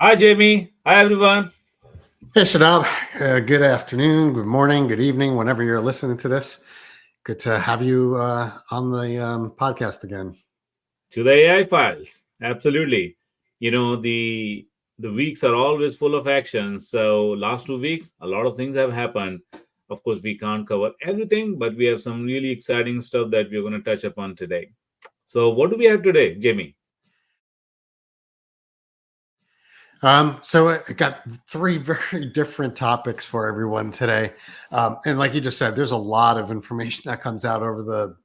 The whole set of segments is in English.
Hi, Jamie. Hi, everyone. Hey, Shadab. Good afternoon, good morning, good evening, whenever you're listening to this. Good to have you on the podcast again. To the AI files. Absolutely. The weeks are always full of action. So last 2 weeks, a lot of things have happened. Of course, we can't cover everything, but we have some really exciting stuff that we're going to touch upon today. So what do we have today, Jamie? So I got three very different topics for everyone today. And like you just said, there's a lot of information that comes out over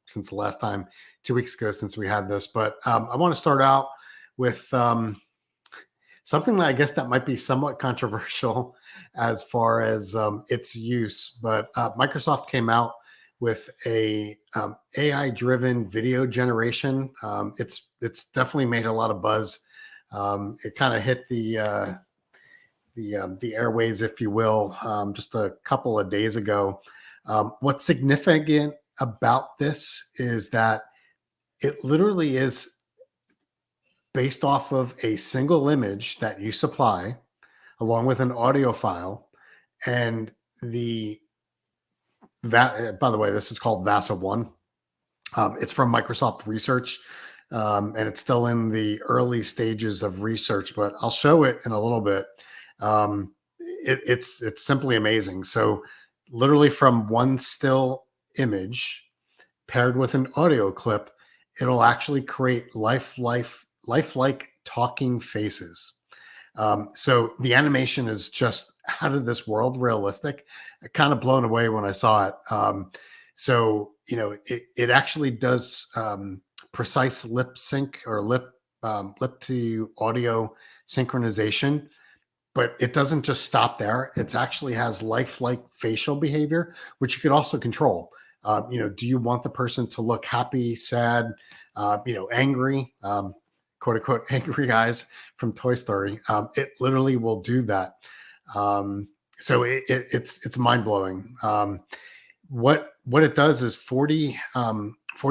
since the last time, 2 weeks ago, since we had this. But I want to start out with something that I guess that might be somewhat controversial as far as its use. But Microsoft came out with a AI-driven video generation. It's definitely made a lot of buzz. It kind of hit the airways, if you will, just a couple of days ago. What's significant about this is that it literally is based off of a single image that you supply along with an audio file. And the that by the way, this is called VASA-1. It's from Microsoft Research, and it's still in the early stages of research, but I'll show it in a little bit. It's simply amazing. So literally from one still image paired with an audio clip, it'll actually create lifelike talking faces. So the animation is just out of this world realistic. Kind of blown away when I saw it. It actually does precise lip sync or lip to audio synchronization, but it doesn't just stop there. It actually has lifelike facial behavior, which you could also control. Do you want the person to look happy, sad, angry, quote unquote, angry eyes from Toy Story? It literally will do that. It's mind blowing. What it does is 40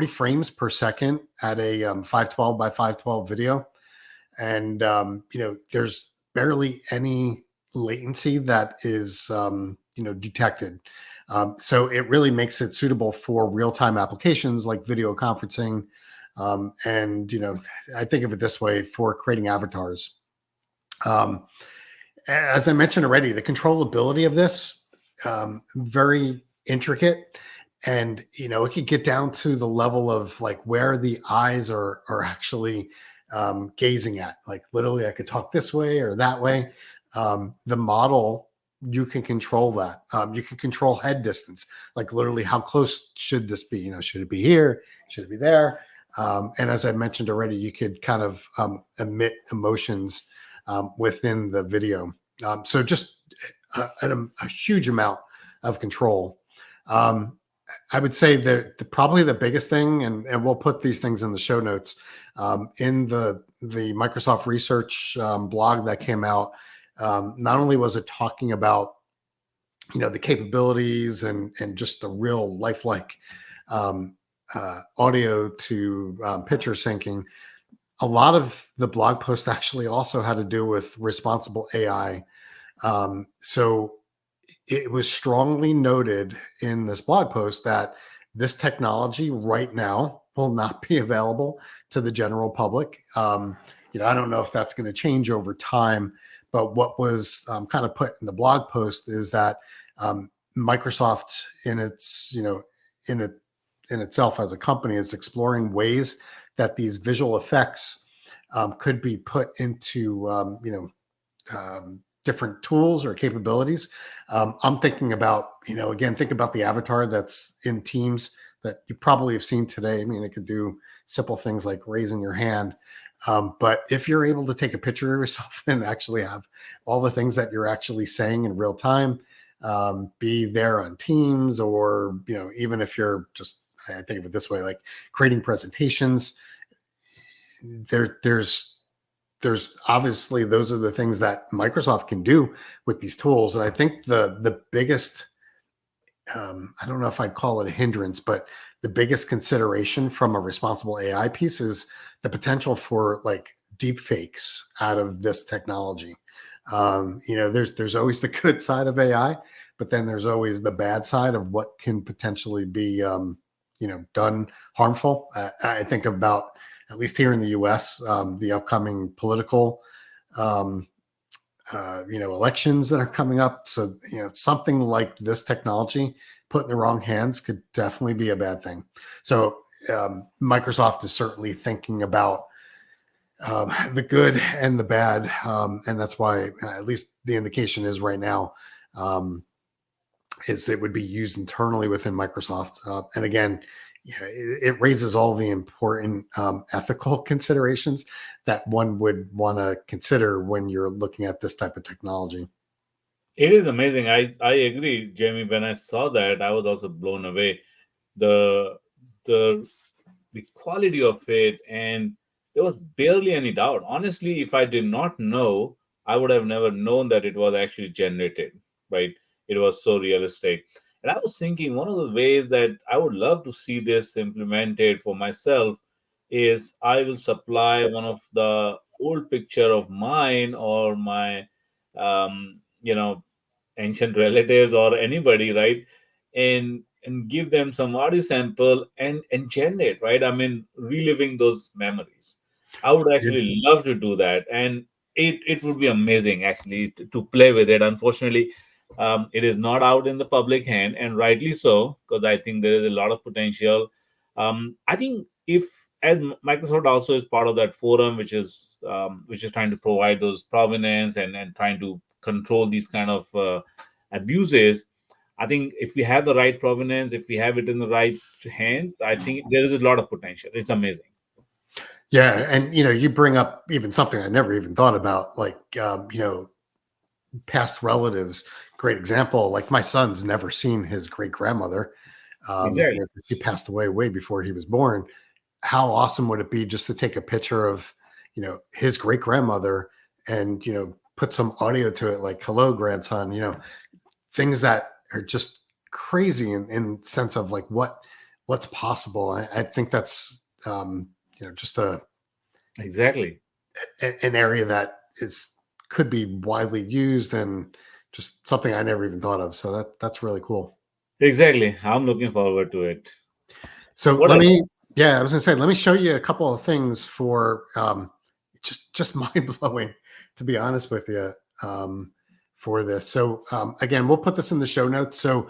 frames per second at a 512 by 512 video, and there's barely any latency that is detected. So it really makes it suitable for real-time applications like video conferencing, and I think of it this way: for creating avatars. um, as I mentioned already, the controllability of this, very intricate, and it could get down to the level of like where the eyes are actually gazing at. Like literally, I could talk this way or that way. The model, you can control that. You can control head distance, like literally how close should this be? Should it be here? Should it be there? And as I mentioned already, you could kind of emit emotions within the video. So just a huge amount of control. Um, I would say that probably the biggest thing, and we'll put these things in the show notes, in the Microsoft Research blog that came out. Not only was it talking about the capabilities and just the real lifelike um, audio to picture syncing, a lot of the blog post actually also had to do with responsible AI. So it was strongly noted in this blog post that this technology right now will not be available to the general public. I don't know if that's going to change over time, but what was kind of put in the blog post is that Microsoft, in its in it in itself as a company, is exploring ways that these visual effects could be put into different tools or capabilities. I'm thinking about, again, think about the avatar that's in Teams that you probably have seen today. I mean, it could do simple things like raising your hand. But if you're able to take a picture of yourself and actually have all the things that you're actually saying in real time, be there on Teams, or, even if you're just, I think of it this way, like creating presentations, there's obviously, those are the things that Microsoft can do with these tools. And I think the biggest, I don't know if I'd call it a hindrance, but the biggest consideration from a responsible AI piece is the potential for like deep fakes out of this technology. There's always the good side of AI, but then there's always the bad side of what can potentially be, done harmful. I think about, at least here in the U.S., the upcoming political, um, elections that are coming up. So, something like this technology put in the wrong hands could definitely be a bad thing. So, Microsoft is certainly thinking about the good and the bad, and that's why, at least the indication is right now, is it would be used internally within Microsoft. And again, it raises all the important ethical considerations that one would want to consider when you're looking at this type of technology. It is amazing. I agree, Jamie. When I saw that, I was also blown away. The the the quality of it, and there was barely any doubt. Honestly, if I did not know, I would have never known that it was actually generated, right? It was so realistic. And I was thinking one of the ways that I would love to see this implemented for myself is I will supply one of the old picture of mine or my you know ancient relatives or anybody, right? And give them some audio sample and generate, right? I mean, reliving those memories. I would Yeah. actually love to do that, and it would be amazing actually to play with it. Unfortunately, it is not out in the public hand, and rightly so, because I think there is a lot of potential. I think if, as Microsoft also is part of that forum, which is trying to provide those provenance and trying to control these kind of abuses. I think if we have the right provenance, if we have it in the right hands, I think there is a lot of potential. It's amazing. Yeah, and you bring up even something I never even thought about, like past relatives. Great example. Like my son's never seen his great grandmother. Exactly. She passed away way before he was born. How awesome would it be just to take a picture of his great grandmother and put some audio to it, like "Hello, grandson." Things that are just crazy in sense of like what's possible. I think that's just Exactly. an area that is could be widely used and just something I never even thought of. So that's really cool. Exactly. I'm looking forward to it. So What let else? me, yeah, I was gonna say, let me show you a couple of things for just mind blowing, to be honest with you, for this. So again, we'll put this in the show notes. So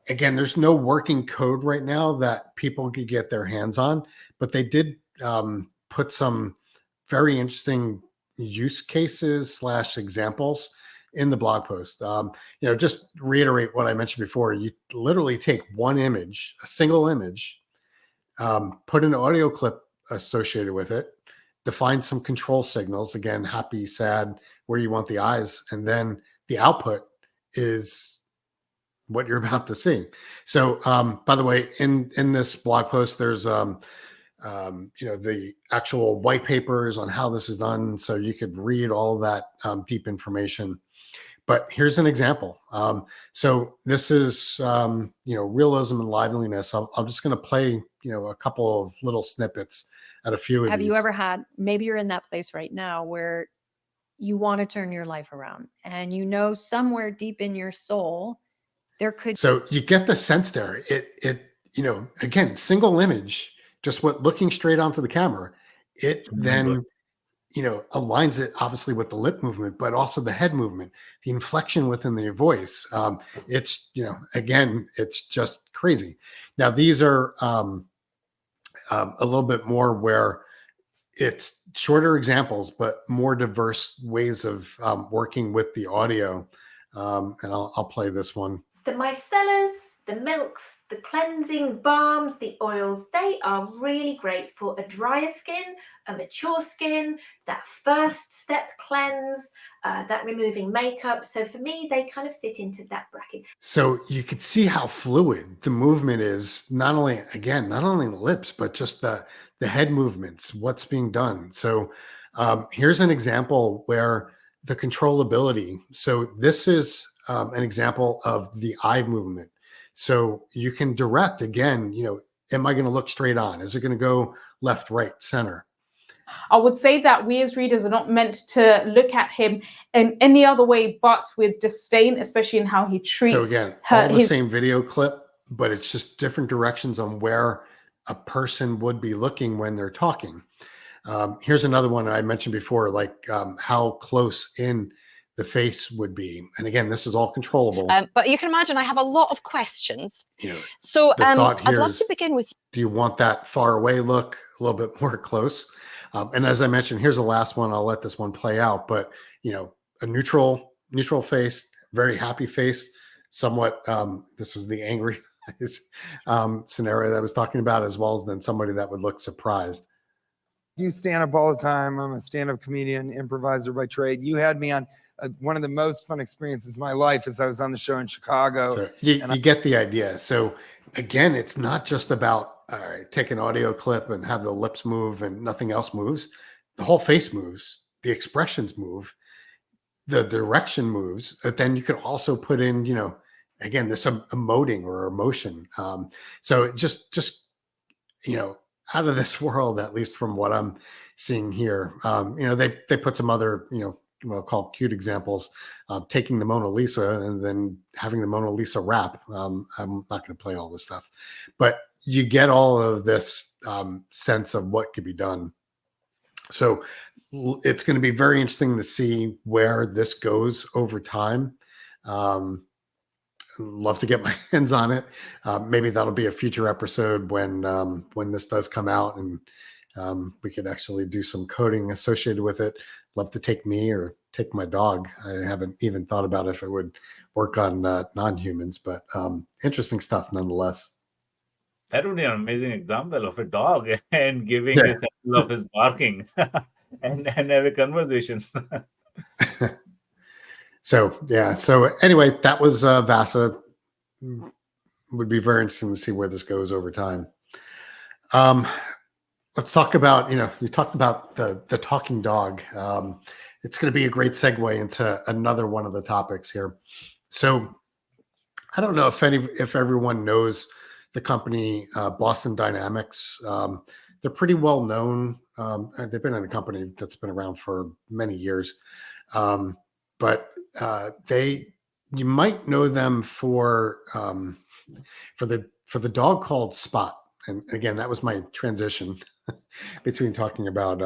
again, there's no working code right now that people could get their hands on, but they did put some very interesting use cases slash examples in the blog post. Just reiterate what I mentioned before. You literally take one image, a single image, put an audio clip associated with it, define some control signals, again, happy, sad, where you want the eyes, and then the output is what you're about to see. So, by the way, in this blog post, there's the actual white papers on how this is done, so you could read all of that deep information. But here's an example. So this is realism and liveliness. I'm just going to play a couple of little snippets at a few of Have you these. ever had, maybe you're in that place right now where you want to turn your life around and somewhere deep in your soul there could. So you get the sense there. Again, single image, just looking straight onto the camera. It Oh my God. then aligns it obviously with the lip movement, but also the head movement, the inflection within the voice. It's again, it's just crazy. Now these are a little bit more where it's shorter examples, but more diverse ways of working with the audio. And I'll play this one. The micellas, the milks, the cleansing balms, the oils, they are really great for a drier skin, a mature skin, that first step cleanse, that removing makeup. So for me, they kind of sit into that bracket. So you could see how fluid the movement is, not only the lips, but just the head movements, what's being done. So here's an example where the controllability. So this is an example of the eye movement. So you can direct again, am I going to look straight on? Is it going to go left, right, center? I would say that we as readers are not meant to look at him in any other way but with disdain, especially in how he treats So again, her, all the his same video clip, but it's just different directions on where a person would be looking when they're talking. Here's another one I mentioned before, like how close in the face would be. And again, this is all controllable. But you can imagine I have a lot of questions. You know, So the thought I'd here love is, to begin with. do you want that far away look, a little bit more close? And as I mentioned, here's the last one. I'll let this one play out, but you know, a neutral face, very happy face, somewhat. This is the angry scenario that I was talking about, as well as then somebody that would look surprised. Do stand up all the time. I'm a stand-up comedian, improviser by trade. You had me on one of the most fun experiences of my life as I was on the show in Chicago. So you get the idea. So again, it's not just about take an audio clip and have the lips move and nothing else moves. The whole face moves, the expressions move, the direction moves. But then you could also put in, you know, again, this emoting or emotion. So just you know, out of this world, at least from what I'm seeing here. You know, they put some other, you know, what I'll call cute examples of taking the Mona Lisa and then having the Mona Lisa rap. I'm not going to play all this stuff, but you get all of this sense of what could be done. So it's going to be very interesting to see where this goes over time. Love to get my hands on it. Maybe that'll be a future episode when this does come out, and we could actually do some coding associated with it. Love to take me or take my dog. I haven't even thought about if it would work on non-humans, but interesting stuff nonetheless. That would be an amazing example of a dog and giving a sample of his barking and have a conversation. So yeah. So anyway, that was VASA. Would be very interesting to see where this goes over time. Let's talk about, you know, you talked about the talking dog. It's going to be a great segue into another one of the topics here. So I don't know if everyone knows the company Boston Dynamics. They're pretty well known. They've been in a company that's been around for many years, but you might know them for the dog called Spot. And again, that was my transition between talking about.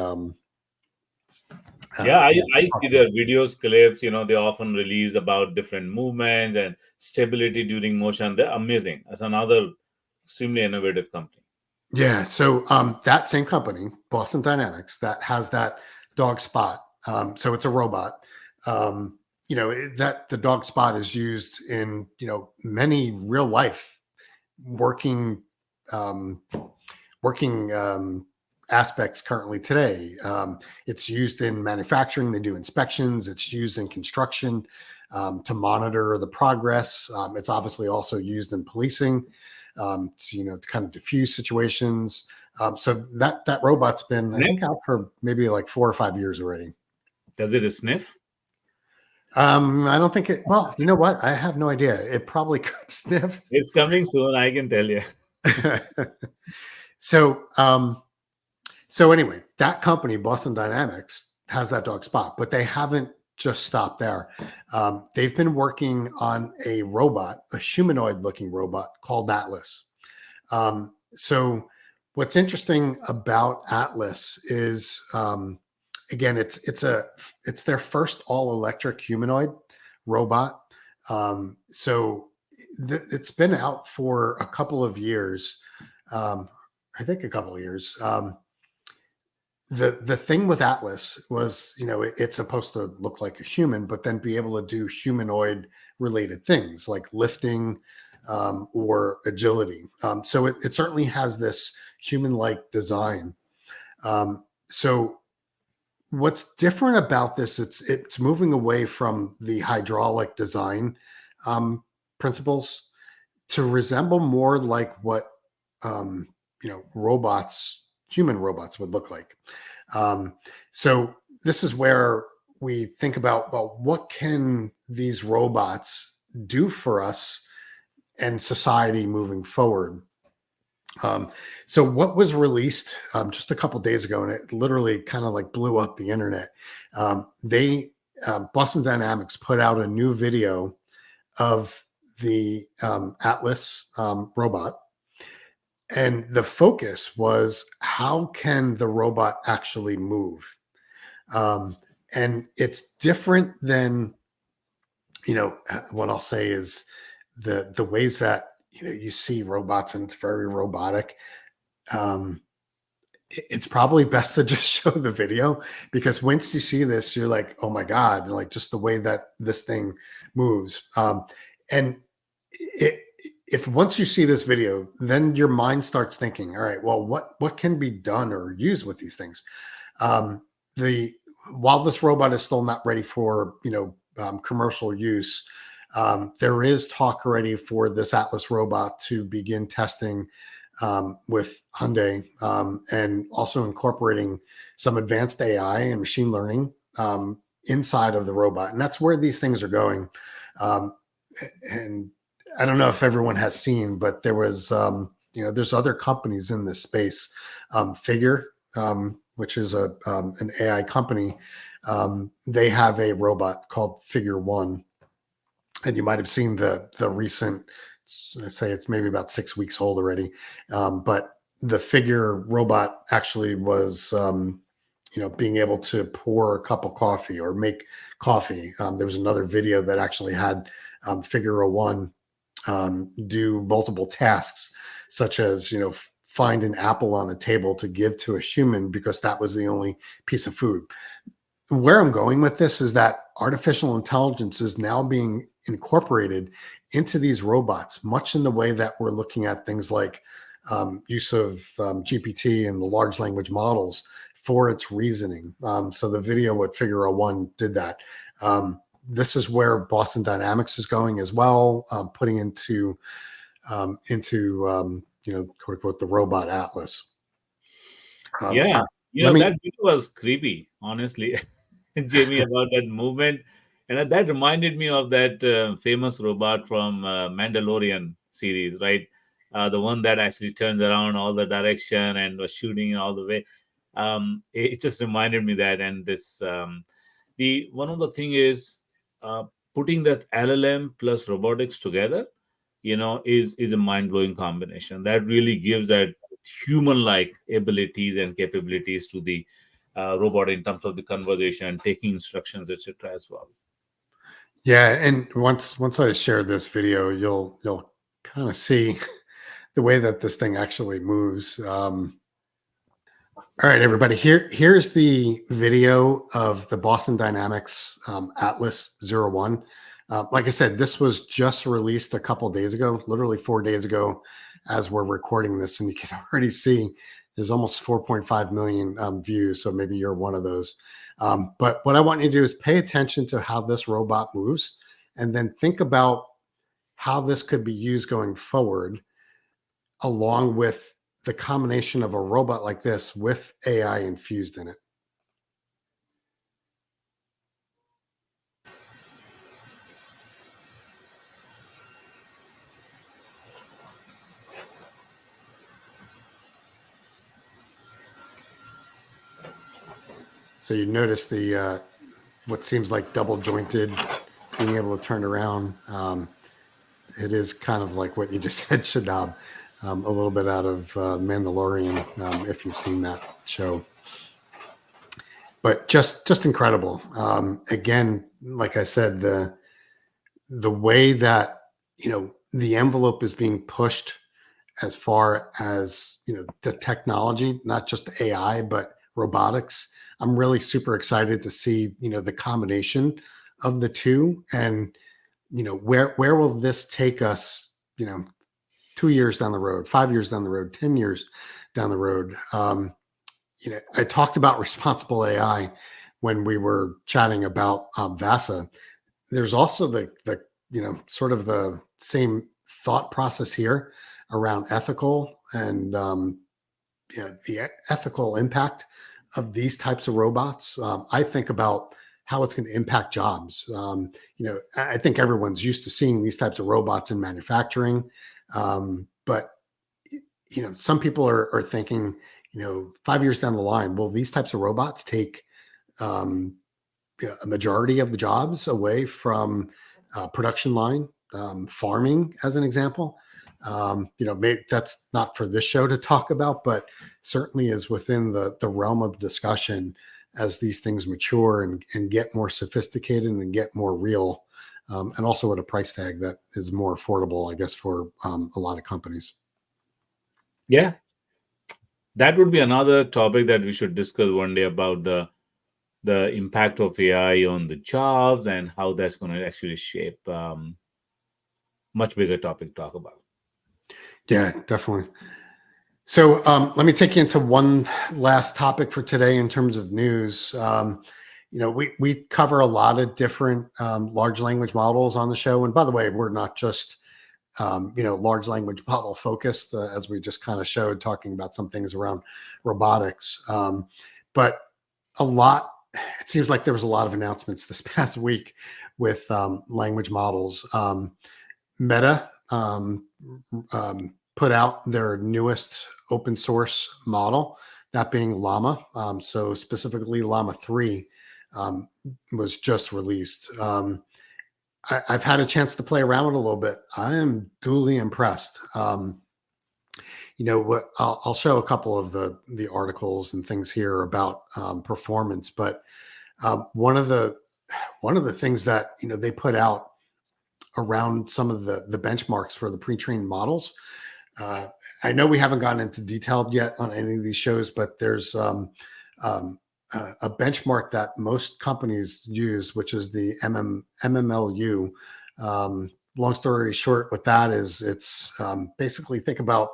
I see their videos, clips. You know, they often release about different movements and stability during motion. They're amazing. That's another extremely innovative company. Yeah. So that same company, Boston Dynamics, that has that dog Spot. So it's a robot. You know, that the dog Spot is used in, you know, many real life working aspects currently today. It's used in manufacturing. They do inspections. It's used in construction to monitor the progress. It's obviously also used in policing, to, you know, to kind of diffuse situations. So that robot's been, I think, out for maybe like 4 or 5 years already. Does it sniff? I don't think it. Well, you know what? I have no idea. It probably could sniff. It's coming soon, I can tell you. So anyway, that company, Boston Dynamics, has that dog Spot, but they haven't just stopped there. They've been working on a robot, a humanoid-looking robot called Atlas. So what's interesting about Atlas is, again, it's their first all-electric humanoid robot. So it's been out for a couple of years. I think a couple of years. The thing with Atlas was, you know, it's supposed to look like a human, but then be able to do humanoid related things like lifting or agility. So it certainly has this human-like design. So what's different about this, it's moving away from the hydraulic design principles to resemble more like what you know, human robots would look like. So this is where we think about, well, what can these robots do for us and society moving forward? So what was released just a couple days ago, and it literally kind of like blew up the internet. They Boston Dynamics put out a new video of the Atlas robot, and the focus was how can the robot actually move, and it's different than what I'll say is the ways that you see robots, and it's very robotic. Um, it's probably best to just show the video, because once you see this, you're like, oh my God, like just the way that this thing moves. And it, if once you see this video, then your mind starts thinking, all right, well, what can be done or used with these things? The While this robot is still not ready for commercial use, there is talk already for this Atlas robot to begin testing with Hyundai, and also incorporating some advanced AI and machine learning inside of the robot. And that's where these things are going. And I don't know if everyone has seen, but there was, there's other companies in this space. Figure, which is an AI company, they have a robot called Figure 1. And you might have seen the recent, I say it's maybe about 6 weeks old already. But the Figure robot actually was, being able to pour a cup of coffee or make coffee. There was another video that actually had Figure 1 do multiple tasks, such as, find an apple on a table to give to a human because that was the only piece of food. Where I'm going with this is that artificial intelligence is now being incorporated into these robots, much in the way that we're looking at things like use of GPT and the large language models for its reasoning. So the video with Figure 1 did that. This is where Boston Dynamics is going as well, putting into quote unquote the robot Atlas. Yeah, let me- that video was creepy, honestly, Jamie, about that movement, and that reminded me of that famous robot from Mandalorian series, right? The one that actually turns around all the direction and was shooting all the way. It just reminded me that, and this the one of the thing is uh, putting that LLM plus robotics together, is a mind blowing combination that really gives that human like abilities and capabilities to the robot in terms of the conversation, taking instructions, etc. as well. Yeah, and once I share this video, you'll kind of see the way that this thing actually moves. All right, everybody. Here's the video of the Boston Dynamics Atlas 01. Like I said, this was just released a couple days ago, literally 4 days ago, as we're recording this, and you can already see there's almost 4.5 million views. So maybe you're one of those. But what I want you to do is pay attention to how this robot moves, and then think about how this could be used going forward, along with the combination of a robot like this with AI infused in it. So you notice the what seems like double jointed, being able to turn around. It is kind of like what you just said, Shadab, a little bit out of Mandalorian, if you've seen that show. But just incredible. Again, like I said, the way that the envelope is being pushed as far as the technology, not just AI, but robotics. I'm really super excited to see the combination of the two, and where will this take us 2 years down the road, 5 years down the road, 10 years down the road. I talked about responsible AI when we were chatting about VASA. There's also the sort of the same thought process here around ethical and the ethical impact of these types of robots. I think about how it's going to impact jobs. I think everyone's used to seeing these types of robots in manufacturing, but some people are thinking, 5 years down the line, will these types of robots take a majority of the jobs away from production line, farming, as an example? That's not for this show to talk about, but certainly is within the realm of discussion as these things mature and get more sophisticated and get more real, and also at a price tag that is more affordable, I guess, for a lot of companies. Yeah, that would be another topic that we should discuss one day about the impact of AI on the jobs and how that's going to actually shape much bigger topic to talk about. Yeah, definitely. So let me take you into one last topic for today in terms of news. We cover a lot of different large language models on the show. And by the way, we're not just large language model focused, as we just kind of showed, talking about some things around robotics. But it seems like there was a lot of announcements this past week with language models. Meta put out their newest open source model, that being Llama. So specifically LLAMA-3 was just released. I've had a chance to play around with it a little bit. I am duly impressed. I'll show a couple of the articles and things here about performance, but one of the things that they put out around some of the benchmarks for the pre-trained models. I know we haven't gotten into detail yet on any of these shows, but there's a benchmark that most companies use, which is the MMLU. Long story short, with that is it's basically think about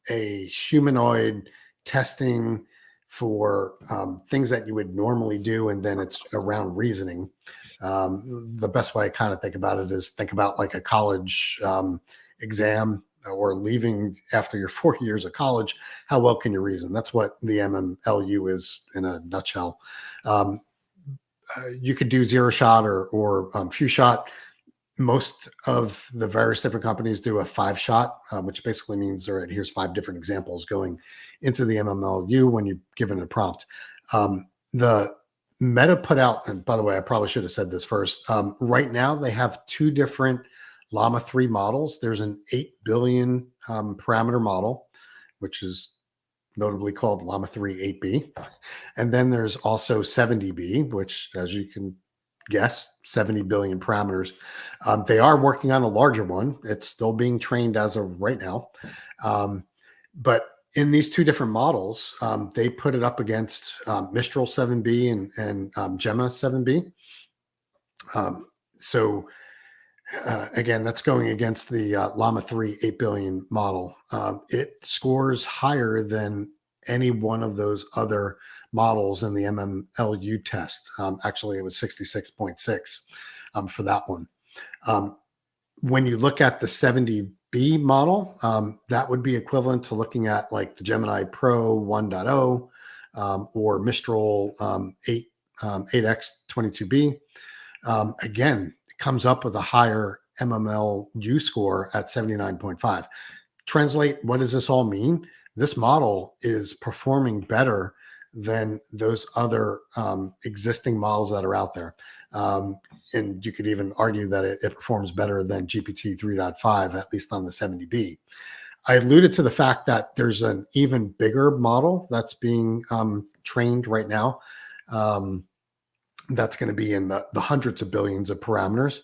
a humanoid testing for things that you would normally do, and then it's around reasoning. The best way I kind of think about it is think about like a college exam, or leaving after your 4 years of college. How well can you reason? That's what the MMLU is in a nutshell. You could do zero shot or few shot. Most of the various different companies do a 5-shot, which basically means, all right, here's 5 different examples going into the MMLU when you give it a prompt. The Meta put out, and by the way, I probably should have said this first. Right now, they have 2 different LLAMA-3 models. There's an 8 billion parameter model, which is notably called LLAMA-3 8B. And then there's also 70B, which, as you can guess, 70 billion parameters. They are working on a larger one. It's still being trained as of right now. But in these 2 different models, they put it up against Mistral 7B and Gemma 7B. Again, that's going against the LLAMA-3 8 billion model. It scores higher than any one of those other models in the MMLU test. Actually, it was 66.6 for that one. When you look at the 70B model, that would be equivalent to looking at like the Gemini Pro 1.0 or Mistral 8X22B. Again, comes up with a higher MMLU score at 79.5. Translate, what does this all mean? This model is performing better than those other existing models that are out there. And you could even argue that it performs better than GPT 3.5, at least on the 70B. I alluded to the fact that there's an even bigger model that's being trained right now. That's going to be in the hundreds of billions of parameters.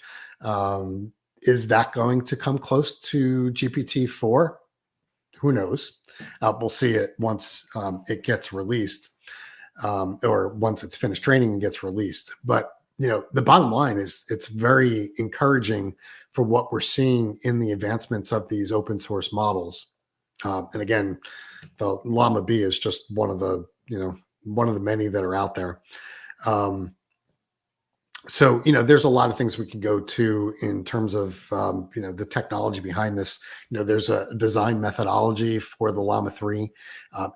Is that going to come close to GPT-4? Who knows? We'll see it once it gets released, or once it's finished training and gets released. But the bottom line is it's very encouraging for what we're seeing in the advancements of these open source models. And again, the Llama B is just one of the many that are out there. So, there's a lot of things we can go to in terms of, the technology behind this. There's a design methodology for the Llama-3.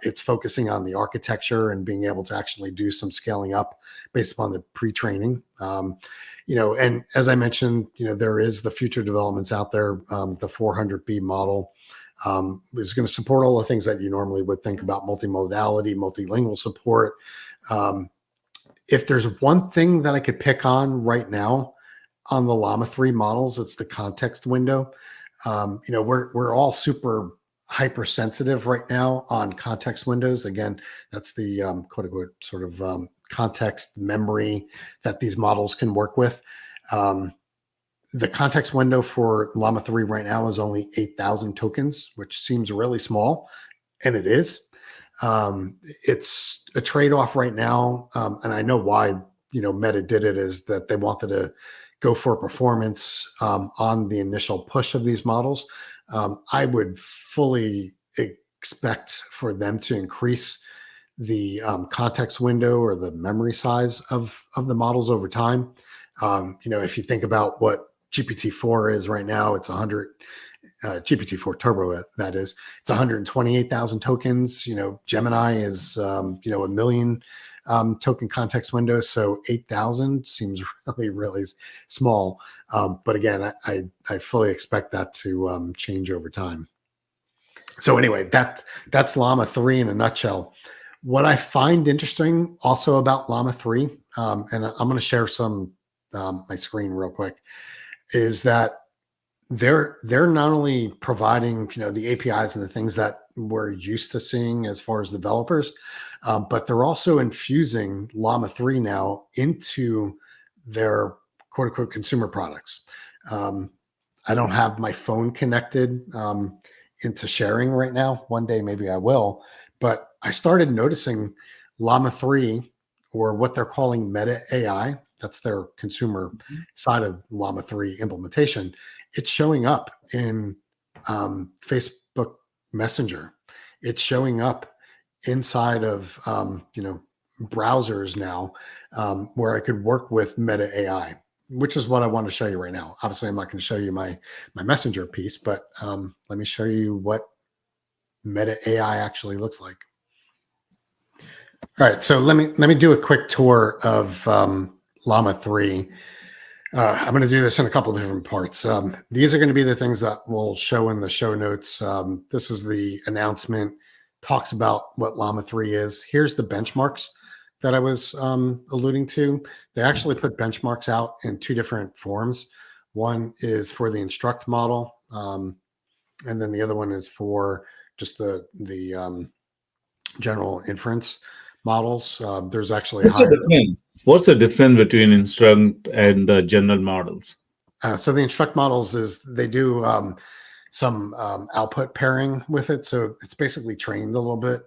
It's focusing on the architecture and being able to actually do some scaling up based upon the pre-training. And as I mentioned, there is the future developments out there, the 400B model. It's going to support all the things that you normally would think about: multimodality, multilingual support. If there's one thing that I could pick on right now on the LLAMA-3 models, it's the context window. We're all super hypersensitive right now on context windows. Again, that's the quote unquote sort of context memory that these models can work with. The context window for LLAMA-3 right now is only 8,000 tokens, which seems really small, and it is. It's a trade-off right now, and I know why Meta did it, is that they wanted to go for performance on the initial push of these models. I would fully expect for them to increase the context window or the memory size of the models over time. If you think about what GPT-4 is right now, it's 100. GPT-4 Turbo, that is, it's 128,000 tokens. Gemini is a million token context windows. So 8,000 seems really, really small. But again, I fully expect that to change over time. So anyway, that's LLAMA-3 in a nutshell. What I find interesting also about LLAMA-3, and I'm going to share some my screen real quick, is that they're not only providing the APIs and the things that we're used to seeing as far as developers, but they're also infusing LLAMA-3 now into their quote unquote consumer products. I don't have my phone connected into sharing right now. One day maybe I will, but I started noticing LLAMA-3, or what they're calling Meta AI. That's their consumer side of LLAMA-3 implementation. It's showing up in Facebook Messenger. It's showing up inside of browsers now, where I could work with Meta AI, which is what I want to show you right now. Obviously, I'm not going to show you my Messenger piece, but let me show you what Meta AI actually looks like. All right, so let me do a quick tour of LLAMA-3. I'm going to do this in a couple of different parts. These are going to be the things that we'll show in the show notes. This is the announcement, talks about what LLAMA-3 is. Here's the benchmarks that I was alluding to. They actually put benchmarks out in two different forms. One is for the instruct model, and then the other one is for just the general inference models. There's actually What's the difference? What's the difference between instruct and the general models? So the instruct models is they do some output pairing with it. So it's basically trained a little bit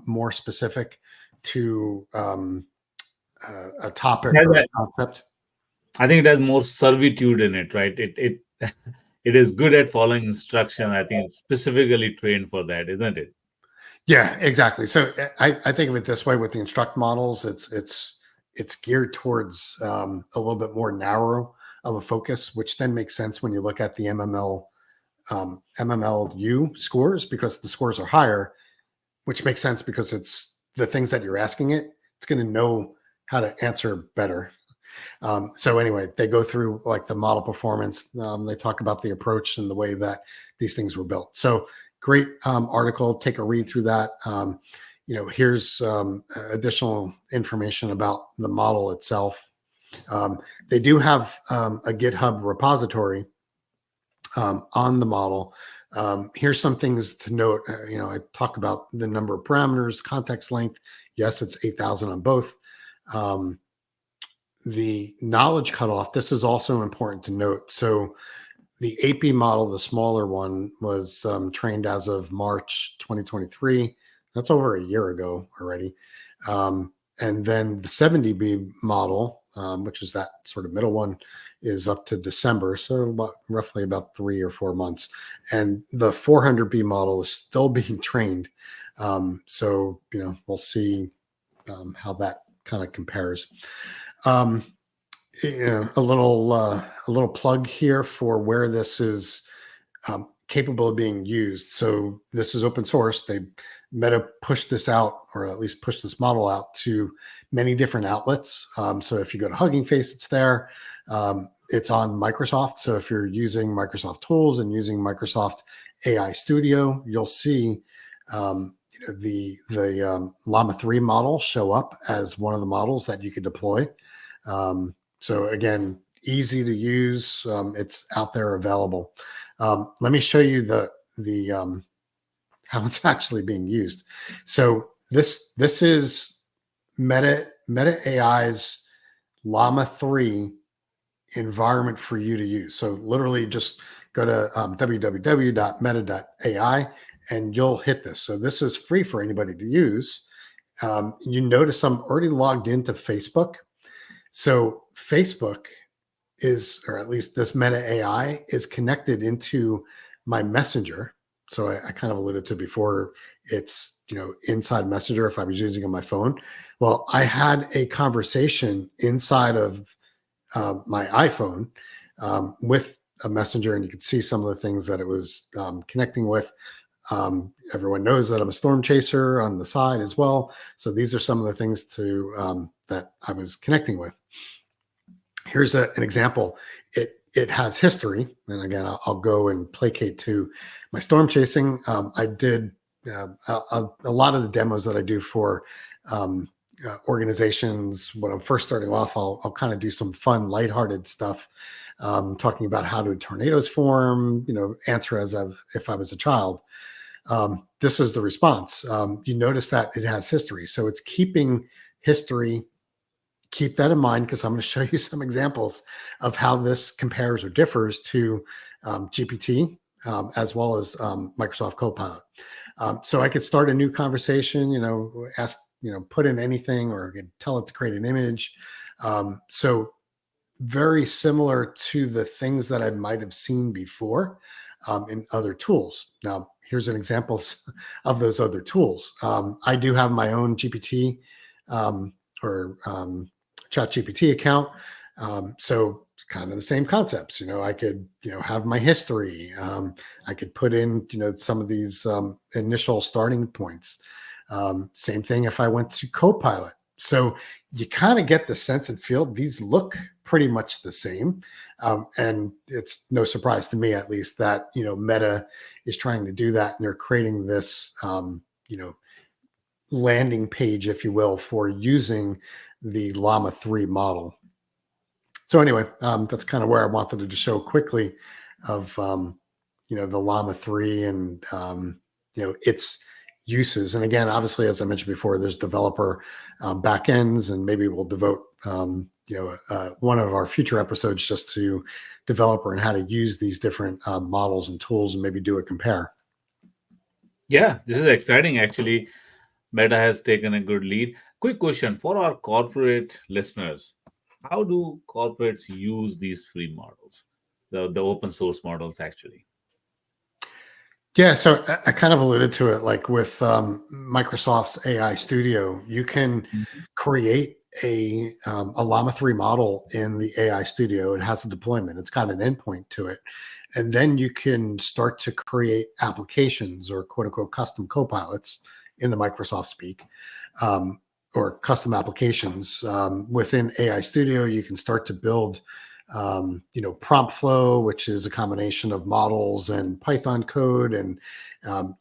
more specific to a topic or a concept. I think it has more servitude in it, right? It it is good at following instruction. I think it's specifically trained for that, isn't it? Yeah, exactly. So I think of it this way: with the instruct models, it's geared towards a little bit more narrow of a focus, which then makes sense when you look at the MMLU scores, because the scores are higher, which makes sense because it's the things that you're asking it. It's going to know how to answer better. So anyway, they go through like the model performance. They talk about the approach and the way that these things were built. So great article. Take a read through that. Here's additional information about the model itself. They do have a GitHub repository on the model. Here's some things to note. I talk about the number of parameters, context length. Yes, it's 8,000 on both. The knowledge cutoff, this is also important to note. So the AP model, the smaller one, was trained as of March 2023. That's over a year ago already. And then the 70B model, which is that sort of middle one, is up to December. So roughly about 3 or 4 months. And the 400B model is still being trained. So, we'll see how that kind of compares. A little plug here for where this is capable of being used. So this is open source. Meta pushed this out, or at least pushed this model out to many different outlets. So if you go to Hugging Face, it's there. It's on Microsoft. So if you're using Microsoft tools and using Microsoft AI Studio, you'll see the Llama 3 model show up as one of the models that you could deploy. So again, easy to use. It's out there available. Let me show you the how it's actually being used. So this is Meta AI's Llama 3 environment for you to use. So literally just go to www.meta.ai and you'll hit this. So this is free for anybody to use. You notice I'm already logged into Facebook. So Facebook is, or at least this Meta AI is connected into my Messenger. So I kind of alluded to before, it's, inside Messenger if I was using on my phone. Well, I had a conversation inside of my iPhone with a Messenger, and you could see some of the things that it was connecting with. Everyone knows that I'm a storm chaser on the side as well. So these are some of the things that I was connecting with. Here's an example. It has history, and again, I'll go and placate to my storm chasing. I did a lot of the demos that I do for organizations. When I'm first starting off, I'll kind of do some fun, lighthearted stuff, talking about how do tornadoes form. Answer as if I was a child. This is the response. You notice that it has history, so it's keeping history. Keep that in mind because I'm going to show you some examples of how this compares or differs to GPT as well as Microsoft Copilot. So I could start a new conversation, ask, put in anything, or I could tell it to create an image. So very similar to the things that I might have seen before in other tools. Now, here's an example of those other tools. I do have my own GPT or ChatGPT account. So it's kind of the same concepts. I could, have my history. I could put in, some of these initial starting points. Same thing if I went to Copilot. So you kind of get the sense and feel these look pretty much the same. And it's no surprise to me, at least, that, Meta is trying to do that. And they're creating this, landing page, if you will, for using the Llama 3 model. So anyway, that's kind of where I wanted to just show quickly of, the Llama 3 and, its uses. And again, obviously, as I mentioned before, there's developer backends, and maybe we'll devote, one of our future episodes just to developer and how to use these different models and tools and maybe do a compare. Yeah, this is exciting actually. Meta has taken a good lead. Quick question for our corporate listeners. How do corporates use these free models, the open source models actually? Yeah, so I kind of alluded to it, like with Microsoft's AI Studio, you can Mhm. create a Llama 3 model in the AI Studio. It has a deployment. It's got an endpoint to it, and then you can start to create applications or quote unquote custom copilots in the Microsoft speak, um, or custom applications within AI Studio. You can start to build prompt flow, which is a combination of models and Python code, and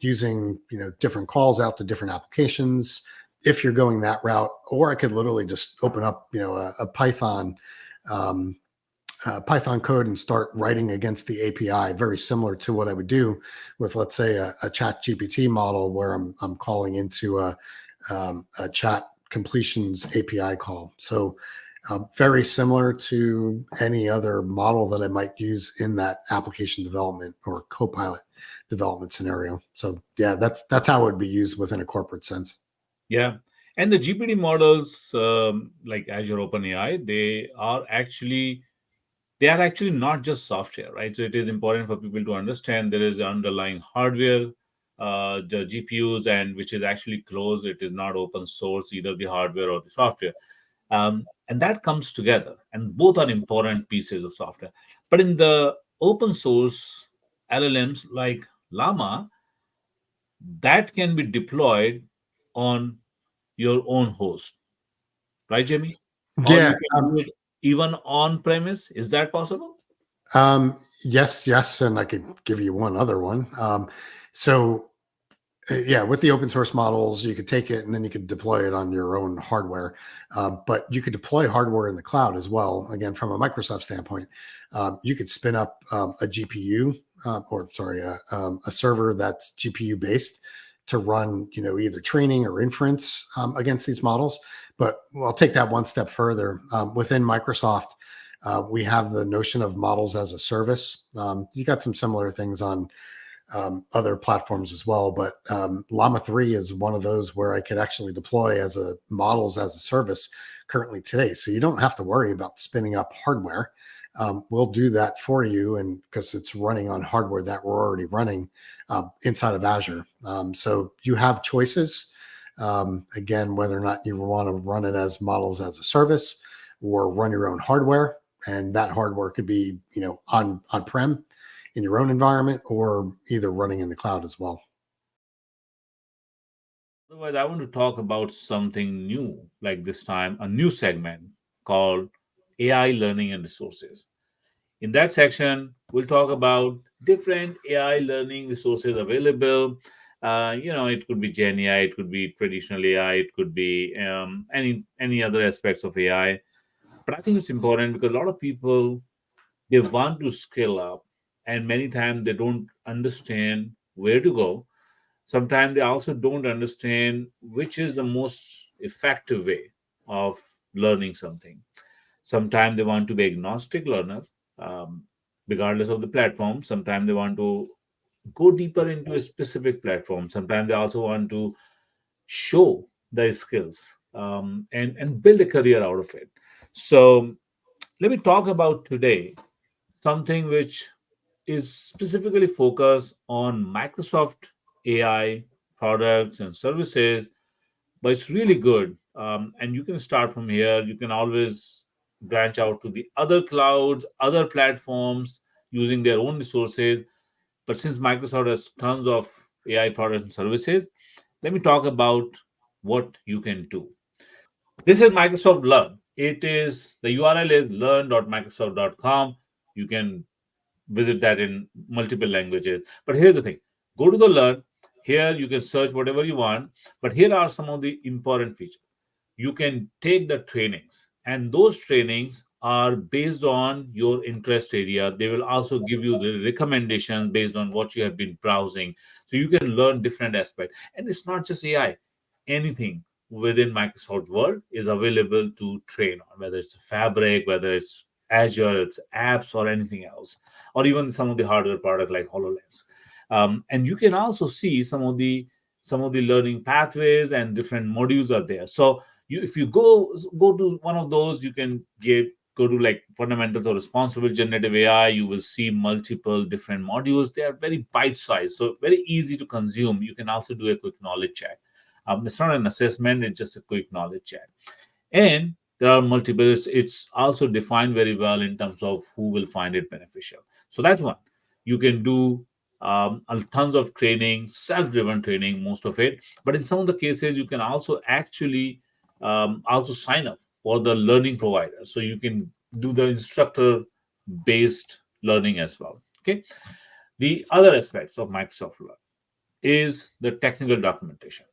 using, different calls out to different applications if you're going that route. Or I could literally just open up, a Python, Python code and start writing against the API, very similar to what I would do with, let's say, a chat GPT model where I'm calling into a chat completions API call. So very similar to any other model that I might use in that application development or Copilot development scenario. So yeah, that's how it would be used within a corporate sense. Yeah. And the GPT models, like Azure OpenAI, they are actually not just software, right? So it is important for people to understand there is underlying hardware, the GPUs, and which is actually closed. It is not open source, either the hardware or the software. And that comes together, and both are important pieces of software. But in the open source LLMs like Llama, that can be deployed on your own host, right, Jamie? Or Yeah, you can do it even on premise. Is that possible? Yes, yes, and I could give you one other one. So yeah, with the open source models, you could take it and then you could deploy it on your own hardware. But you could deploy hardware in the cloud as well. Again, from a Microsoft standpoint, you could spin up a GPU, or sorry, a server that's GPU based to run, either training or inference against these models. But I'll take that one step further. Within Microsoft, we have the notion of models as a service. You got some similar things on other platforms as well. But LLAMA-3 is one of those where I could actually deploy as a models as a service currently today. So you don't have to worry about spinning up hardware. We'll do that for you, and because it's running on hardware that we're already running inside of Azure. So you have choices. Again, whether or not you want to run it as models as a service or run your own hardware, and that hardware could be, on-prem in your own environment or either running in the cloud as well. Otherwise, I want to talk about something new, like this time, a new segment called AI learning and resources. In that section, we'll talk about different AI learning resources available. It could be Gen AI, it could be traditional AI, it could be any other aspects of AI. But I think it's important because a lot of people, they want to scale up, and many times they don't understand where to go. Sometimes they also don't understand which is the most effective way of learning something. Sometimes they want to be agnostic learner, um, regardless of the platform. Sometimes they want to go deeper into a specific platform. Sometimes they also want to show their skills, and build a career out of it. So let me talk about today something which is specifically focused on Microsoft AI products and services, but it's really good. And you can start from here. You can always branch out to the other clouds, other platforms using their own resources. But since Microsoft has tons of AI products and services, let me talk about what you can do. This is Microsoft Learn. It is the URL is learn.microsoft.com. You can visit that in multiple languages. But here's the thing, go to the Learn. Here you can search whatever you want, but here are some of the important features. You can take the trainings, and those trainings are based on your interest area. They will also give you the recommendations based on what you have been browsing, so you can learn different aspects. And it's not just AI, anything within Microsoft world is available to train on, whether it's Fabric, whether it's Azure, it's apps, or anything else, or even some of the hardware product like HoloLens. And you can also see some of the learning pathways and different modules are there. So if you go to one of those, you can go to like fundamentals of responsible generative AI. You will see multiple different modules. They are very bite sized, so very easy to consume. You can also do a quick knowledge check. It's not an assessment, it's just a quick knowledge check. And there are multiple, it's also defined very well in terms of who will find it beneficial. So that's one. You can do tons of training, self-driven training, most of it. But in some of the cases, you can also actually also sign up for the learning provider. So you can do the instructor-based learning as well. Okay. The other aspects of Microsoft Learn is the technical documentation.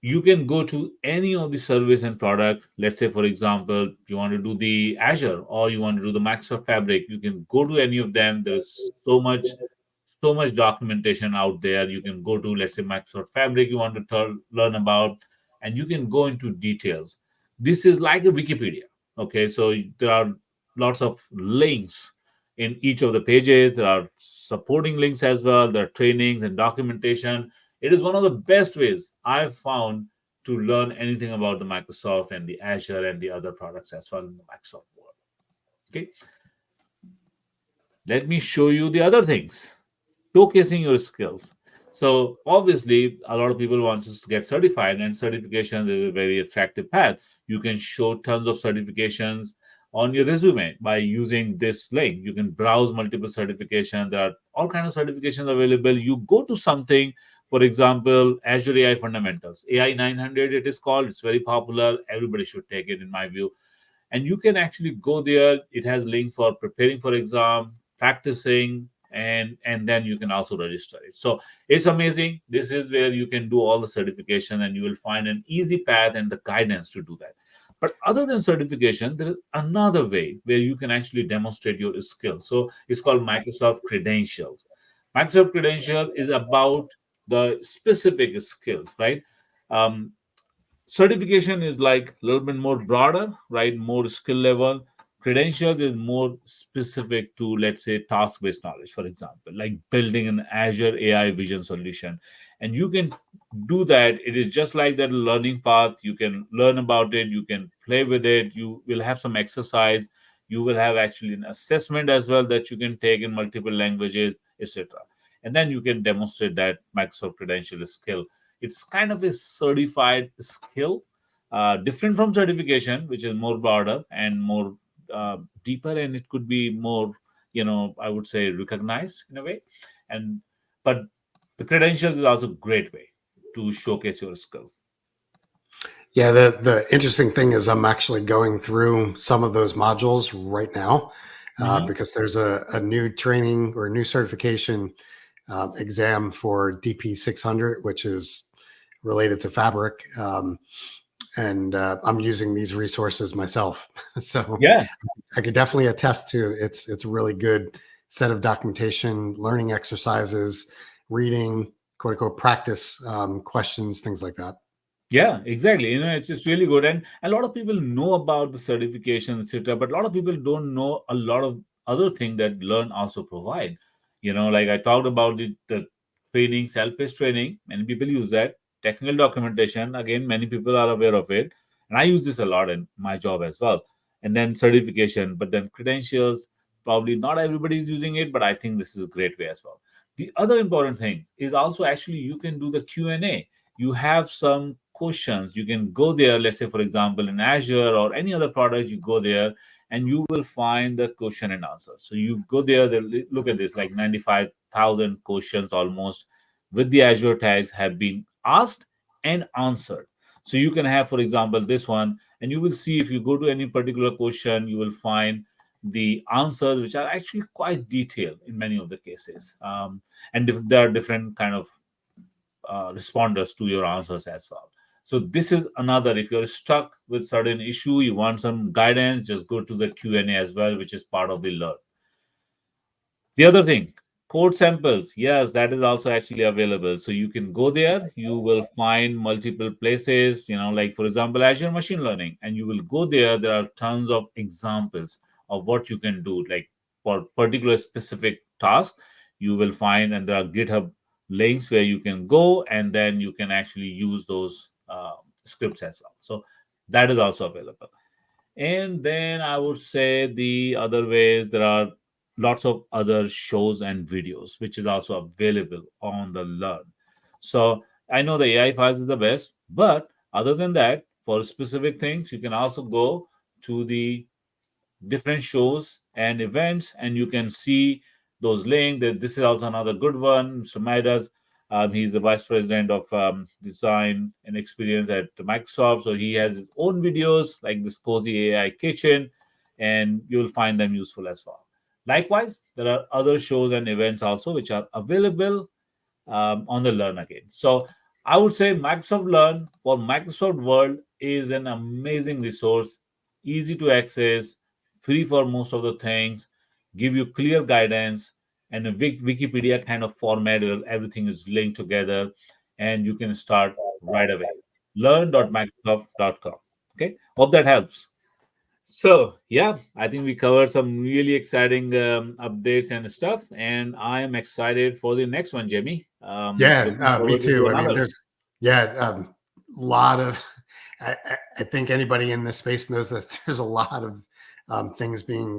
You can go to any of the service and product. Let's say, for example, you want to do the Azure or you want to do the Microsoft Fabric. You can go to any of them. There's so much documentation out there. You can go to, let's say, Microsoft Fabric, you want to learn about, and you can go into details. This is like a Wikipedia. Okay, so there are lots of links in each of the pages. There are supporting links as well. There are trainings and documentation. It is one of the best ways I've found to learn anything about the Microsoft and the Azure and the other products as well in the Microsoft world. Okay, let me show you the other things, showcasing your skills. So obviously, a lot of people want to get certified, and certifications is a very attractive path. You can show tons of certifications on your resume by using this link. You can browse multiple certifications. There are all kinds of certifications available. You go to something, for example, Azure AI Fundamentals, AI 900. It is called. It's very popular. Everybody should take it, in my view. and you can actually go there. It has link for preparing for exam, practicing, and then you can also register it. So it's amazing. This is where you can do all the certification, and you will find an easy path and the guidance to do that. But other than certification, there is another way where you can actually demonstrate your skills. So it's called Microsoft Credentials. Microsoft Credential is about the specific skills, right? Um, Certification is like a little bit more broader, right? More skill level. Credentials is more specific to, let's say, task based knowledge, for example, like building an Azure AI vision solution. And you can do that. It is just like that learning path. You can learn about it, you can play with it, you will have some exercise, you will have actually an assessment as well that you can take in multiple languages, etc. And then you can demonstrate that Microsoft credential skill. It's kind of a certified skill, different from certification, which is more broader and more deeper, and it could be more, I would say, recognized in a way. And but the credentials is also a great way to showcase your skill. Yeah, the interesting thing is I'm actually going through some of those modules right now Mhm. because there's a new training or a new certification exam for DP 600, which is related to Fabric. And I'm using these resources myself. So Yeah, I could definitely attest to it's a really good set of documentation, learning exercises, reading, quote unquote, practice questions, things like that. yeah, exactly. It's really good, and a lot of people know about the certification, etc. But a lot of people don't know a lot of other things that Learn also provide. Like I talked about the training, self-paced training. Many people use that. Technical documentation, again, many people are aware of it, and I use this a lot in my job as well. And then certification, but then credentials. Probably not everybody is using it, but I think this is a great way as well. The other important things is also actually you can do the Q&A. You have some questions, you can go there. Let's say, for example, in Azure or any other product, you go there and you will find the question and answer. So you go there, look at this, like 95,000 questions almost with the Azure tags have been asked and answered. So you can have, for example, this one, and you will see, if you go to any particular question, you will find the answers, which are actually quite detailed in many of the cases. And there are different kind of responders to your answers as well. So this is another, if you're stuck with certain issue, you want some guidance, just go to the Q&A as well, which is part of the Learn. The other thing, code samples, yes, that is also actually available. So you can go there, you will find multiple places, like for example, Azure Machine Learning, and you will go there. There are tons of examples of what you can do, like for particular specific task, you will find, and there are GitHub links where you can go, and then you can actually use those scripts as well. So that is also available. And then I would say the other ways, there are lots of other shows and videos, which is also available on the Learn. So I know the AI files is the best, but other than that, for specific things, you can also go to the different shows and events, and you can see those links. That this is also another good one. Mr. Maidas, he's the vice president of design and experience at Microsoft. So he has his own videos like this cozy AI kitchen, and you'll find them useful as well. Likewise, there are other shows and events also which are available on the Learn again. So I would say Microsoft Learn for Microsoft World is an amazing resource, easy to access, free for most of the things, give you clear guidance, and a Wikipedia kind of format where everything is linked together, and you can start right away. Learn.microsoft.com. Okay, hope that helps. So, yeah, I think we covered some really exciting updates and stuff, and I am excited for the next one, Jamie. Looking Me forward to do too. I mean, another. a lot of, I think anybody in this space knows that there's a lot of things being,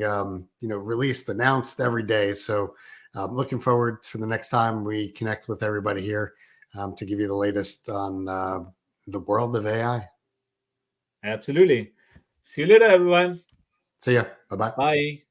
released, announced every day. So looking forward to the next time we connect with everybody here to give you the latest on the world of AI. Absolutely. See you later, everyone. See ya. Bye-bye. Bye.